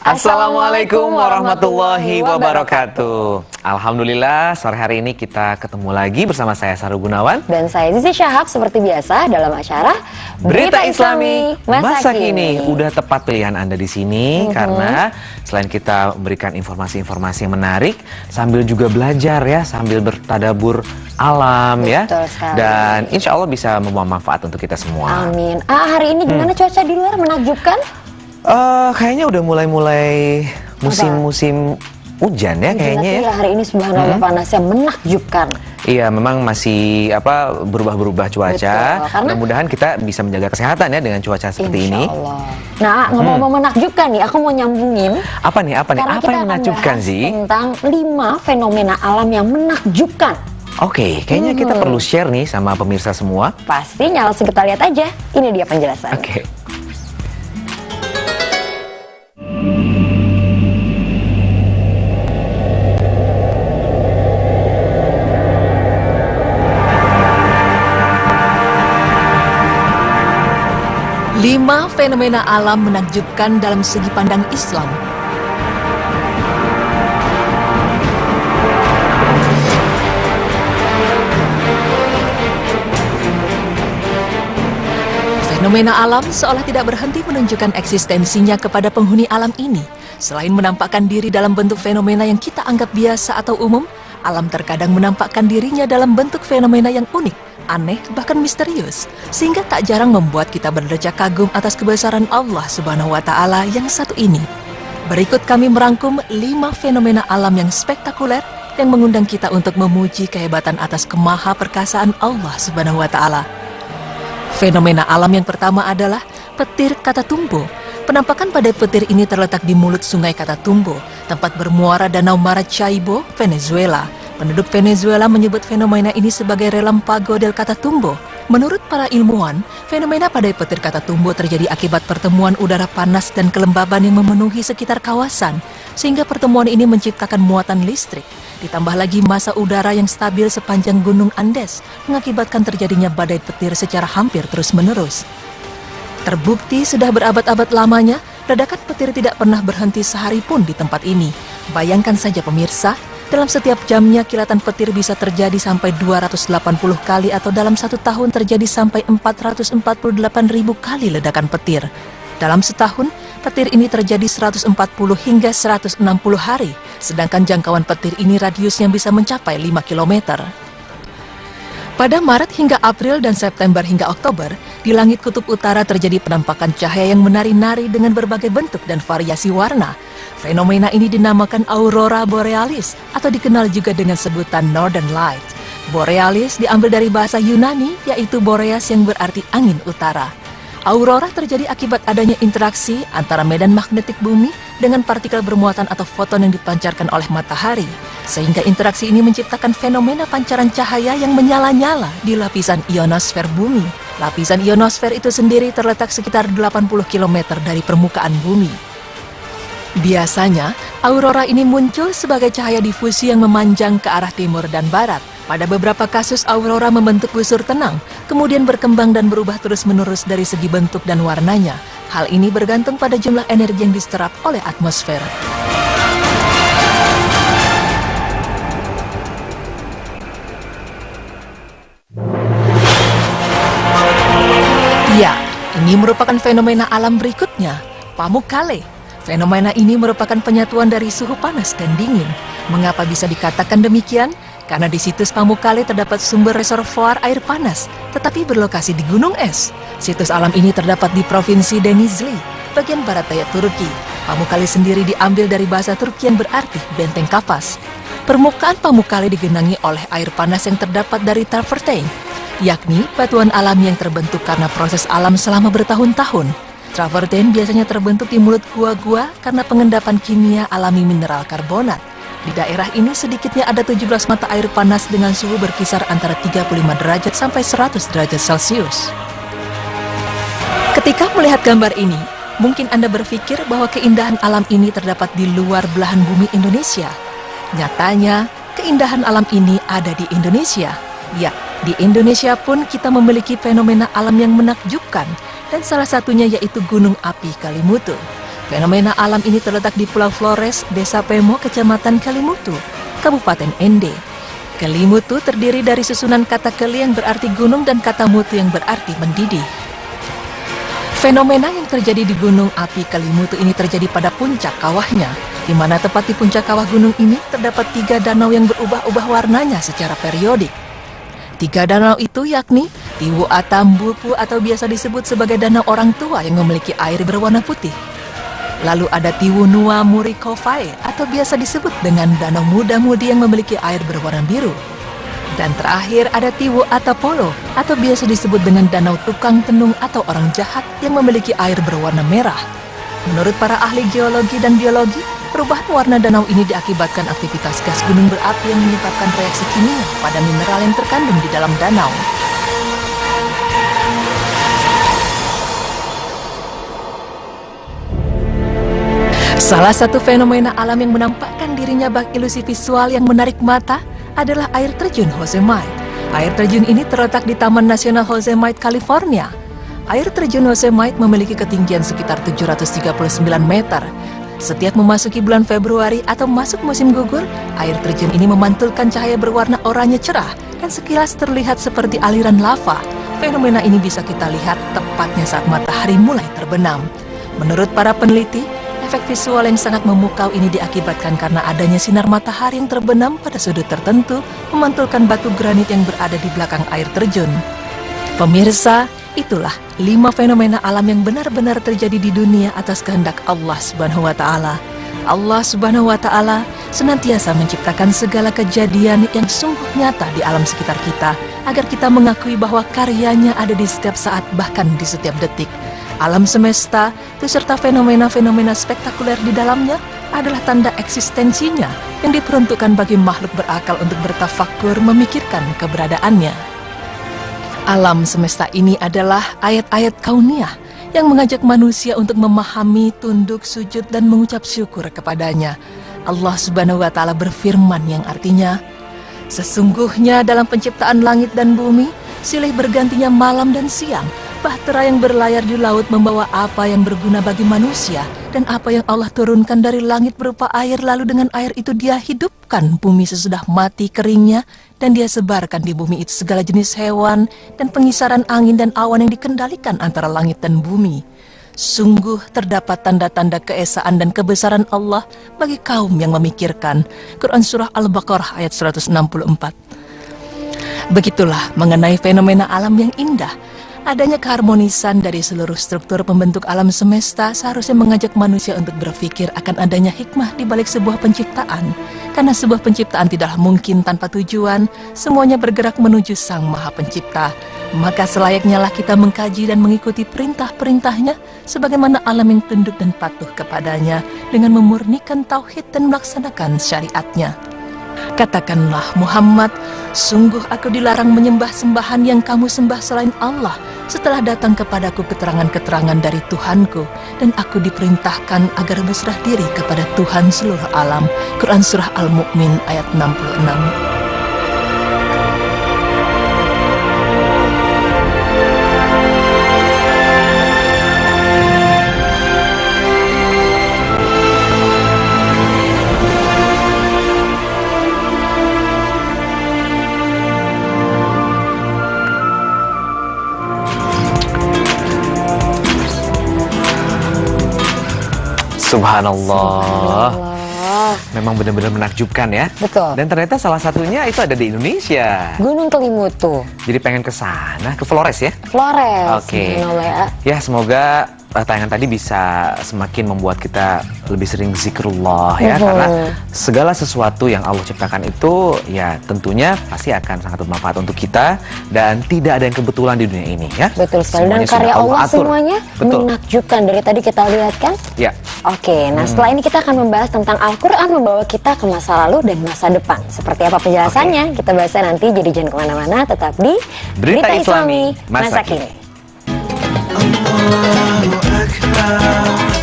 Assalamualaikum warahmatullahi wabarakatuh. Alhamdulillah, sore hari ini kita ketemu lagi bersama saya Saru Gunawan dan saya Zizi Syahab seperti biasa dalam acara Berita Islami Masa Kini. Udah tepat pilihan Anda di sini karena selain kita memberikan informasi-informasi yang menarik, sambil juga belajar ya, sambil bertadabur alam. Betul ya. Sekali. Dan insya Allah bisa membawa manfaat untuk kita semua. Amin. Hari ini gimana cuaca di luar, menakjubkan? Kayaknya udah mulai musim-musim hujan ya kayaknya ya. Hari ini subhanallah panasnya menakjubkan. Iya, memang masih berubah-berubah cuaca. Mudah-mudahan kita bisa menjaga kesehatan ya dengan cuaca seperti ini. Nah, ngomong-ngomong menakjubkan nih, aku mau nyambungin. Apa nih? Apa yang menakjubkan sih? Tentang 5 fenomena alam yang menakjubkan. Oke, kayaknya kita perlu share nih sama pemirsa semua. Pastinya, langsung kita lihat aja. Ini dia penjelasannya. Oke. Lima fenomena alam menakjubkan dalam segi pandang Islam. Fenomena alam seolah tidak berhenti menunjukkan eksistensinya kepada penghuni alam ini. Selain menampakkan diri dalam bentuk fenomena yang kita anggap biasa atau umum, alam terkadang menampakkan dirinya dalam bentuk fenomena yang unik, aneh, bahkan misterius, sehingga tak jarang membuat kita berdecak kagum atas kebesaran Allah Subhanahu wa Ta'ala yang satu ini. Berikut kami merangkum 5 fenomena alam yang spektakuler yang mengundang kita untuk memuji kehebatan atas kemaha perkasaan Allah Subhanahu wa Ta'ala. Fenomena alam yang pertama adalah petir Catatumbo. Penampakan pada petir ini terletak di mulut sungai Catatumbo, tempat bermuara Danau Maracaibo, Venezuela. Penduduk Venezuela menyebut fenomena ini sebagai Relampago del Catatumbo. Menurut para ilmuwan, fenomena pada petir Catatumbo terjadi akibat pertemuan udara panas dan kelembaban yang memenuhi sekitar kawasan, sehingga pertemuan ini menciptakan muatan listrik. Ditambah lagi massa udara yang stabil sepanjang Gunung Andes, mengakibatkan terjadinya badai petir secara hampir terus-menerus. Terbukti sudah berabad-abad lamanya, ledakan petir tidak pernah berhenti sehari pun di tempat ini. Bayangkan saja pemirsa, dalam setiap jamnya kilatan petir bisa terjadi sampai 280 kali atau dalam satu tahun terjadi sampai 448.000 kali ledakan petir. Dalam setahun, petir ini terjadi 140 hingga 160 hari, sedangkan jangkauan petir ini radiusnya bisa mencapai 5 km. Pada Maret hingga April dan September hingga Oktober, di langit kutub utara terjadi penampakan cahaya yang menari-nari dengan berbagai bentuk dan variasi warna. Fenomena ini dinamakan Aurora Borealis atau dikenal juga dengan sebutan Northern Lights. Borealis diambil dari bahasa Yunani, yaitu Boreas yang berarti angin utara. Aurora terjadi akibat adanya interaksi antara medan magnetik bumi dengan partikel bermuatan atau foton yang dipancarkan oleh matahari, sehingga interaksi ini menciptakan fenomena pancaran cahaya yang menyala-nyala di lapisan ionosfer bumi. Lapisan ionosfer itu sendiri terletak sekitar 80 km dari permukaan bumi. Biasanya, aurora ini muncul sebagai cahaya difusi yang memanjang ke arah timur dan barat. Pada beberapa kasus, aurora membentuk busur tenang, kemudian berkembang dan berubah terus-menerus dari segi bentuk dan warnanya. Hal ini bergantung pada jumlah energi yang diserap oleh atmosfer. Ya, ini merupakan fenomena alam berikutnya, Pamukkale. Fenomena ini merupakan penyatuan dari suhu panas dan dingin. Mengapa bisa dikatakan demikian? Karena di situs Pamukkale terdapat sumber reservoir air panas, tetapi berlokasi di gunung es. Situs alam ini terdapat di Provinsi Denizli, bagian barat daya Turki. Pamukkale sendiri diambil dari bahasa Turki yang berarti benteng kapas. Permukaan Pamukkale digenangi oleh air panas yang terdapat dari travertine, yakni batuan alami yang terbentuk karena proses alam selama bertahun-tahun. Travertine biasanya terbentuk di mulut gua-gua karena pengendapan kimia alami mineral karbonat. Di daerah ini sedikitnya ada 17 mata air panas dengan suhu berkisar antara 35 derajat sampai 100 derajat Celcius. Ketika melihat gambar ini, mungkin Anda berpikir bahwa keindahan alam ini terdapat di luar belahan bumi Indonesia. Nyatanya, keindahan alam ini ada di Indonesia. Ya, di Indonesia pun kita memiliki fenomena alam yang menakjubkan, dan salah satunya yaitu Gunung Api Kalimutu. Fenomena alam ini terletak di Pulau Flores, Desa Pemo, Kecamatan Kelimutu, Kabupaten Ende. Kelimutu terdiri dari susunan kata keli yang berarti gunung dan kata mutu yang berarti mendidih. Fenomena yang terjadi di Gunung Api Kelimutu ini terjadi pada puncak kawahnya, di mana tepat di puncak kawah gunung ini terdapat 3 danau yang berubah-ubah warnanya secara periodik. 3 danau itu yakni Tiwu Atambupu atau biasa disebut sebagai danau orang tua yang memiliki air berwarna putih. Lalu ada Tiwu Nua Murikofae atau biasa disebut dengan danau muda-mudi yang memiliki air berwarna biru. Dan terakhir ada Tiwu Atapolo atau biasa disebut dengan danau tukang tenung atau orang jahat yang memiliki air berwarna merah. Menurut para ahli geologi dan biologi, perubahan warna danau ini diakibatkan aktivitas gas gunung berapi yang menyebabkan reaksi kimia pada mineral yang terkandung di dalam danau. Salah satu fenomena alam yang menampakkan dirinya bak ilusi visual yang menarik mata adalah air terjun Yosemite. Air terjun ini terletak di Taman Nasional Yosemite, California. Air terjun Yosemite memiliki ketinggian sekitar 739 meter. Setiap memasuki bulan Februari atau masuk musim gugur, air terjun ini memantulkan cahaya berwarna oranye cerah dan sekilas terlihat seperti aliran lava. Fenomena ini bisa kita lihat tepatnya saat matahari mulai terbenam. Menurut para peneliti, efek visual yang sangat memukau ini diakibatkan karena adanya sinar matahari yang terbenam pada sudut tertentu memantulkan batu granit yang berada di belakang air terjun. Pemirsa, itulah 5 fenomena alam yang benar-benar terjadi di dunia atas kehendak Allah Subhanahu wa Ta'ala. Allah Subhanahu wa Ta'ala senantiasa menciptakan segala kejadian yang sungguh nyata di alam sekitar kita agar kita mengakui bahwa karyanya ada di setiap saat, bahkan di setiap detik. Alam semesta beserta fenomena-fenomena spektakuler di dalamnya adalah tanda eksistensinya yang diperuntukkan bagi makhluk berakal untuk bertafakur memikirkan keberadaannya. Alam semesta ini adalah ayat-ayat kauniyah yang mengajak manusia untuk memahami, tunduk, sujud, dan mengucap syukur kepadanya. Allah Subhanahu wa Ta'ala berfirman yang artinya, "Sesungguhnya dalam penciptaan langit dan bumi, silih bergantinya malam dan siang, bahtera yang berlayar di laut membawa apa yang berguna bagi manusia, dan apa yang Allah turunkan dari langit berupa air, lalu dengan air itu Dia hidupkan bumi sesudah mati keringnya, dan Dia sebarkan di bumi itu segala jenis hewan dan pengisaran angin dan awan yang dikendalikan antara langit dan bumi. Sungguh terdapat tanda-tanda keesaan dan kebesaran Allah bagi kaum yang memikirkan." Quran Surah Al-Baqarah ayat 164. Begitulah mengenai fenomena alam yang indah. Adanya keharmonisan dari seluruh struktur pembentuk alam semesta seharusnya mengajak manusia untuk berpikir akan adanya hikmah di balik sebuah penciptaan. Karena sebuah penciptaan tidaklah mungkin tanpa tujuan, semuanya bergerak menuju Sang Maha Pencipta. Maka selayaknya lah kita mengkaji dan mengikuti perintah-perintahnya sebagaimana alam yang tunduk dan patuh kepadanya dengan memurnikan tauhid dan melaksanakan syariatnya. Katakanlah, Muhammad, sungguh aku dilarang menyembah sembahan yang kamu sembah selain Allah setelah datang kepadaku keterangan-keterangan dari Tuhanku, dan aku diperintahkan agar berserah diri kepada Tuhan seluruh alam. Quran Surah Al-Mu'min ayat 66. Subhanallah. Memang benar-benar menakjubkan ya. Betul. Dan ternyata salah satunya itu ada di Indonesia. Gunung Kelimutu. Jadi pengen ke sana, ke Flores ya? Flores. Oke. Subhanallah. Ya, semoga tayangan tadi bisa semakin membuat kita lebih sering zikrullah ya, karena segala sesuatu yang Allah ciptakan itu ya tentunya pasti akan sangat bermanfaat untuk kita dan tidak ada yang kebetulan di dunia ini ya. Betul sekali. Semuanya Dan karya sudah Allah atur. semuanya Betul. menakjubkan. Dari tadi kita lihat kan? Ya. Oke, nah setelah ini kita akan membahas tentang Al-Quran membawa kita ke masa lalu dan masa depan. Seperti apa penjelasannya? Kita bahasnya nanti, jadi jangan kemana-mana, tetap di Berita Islami Masa Kini. Allahu Akbar.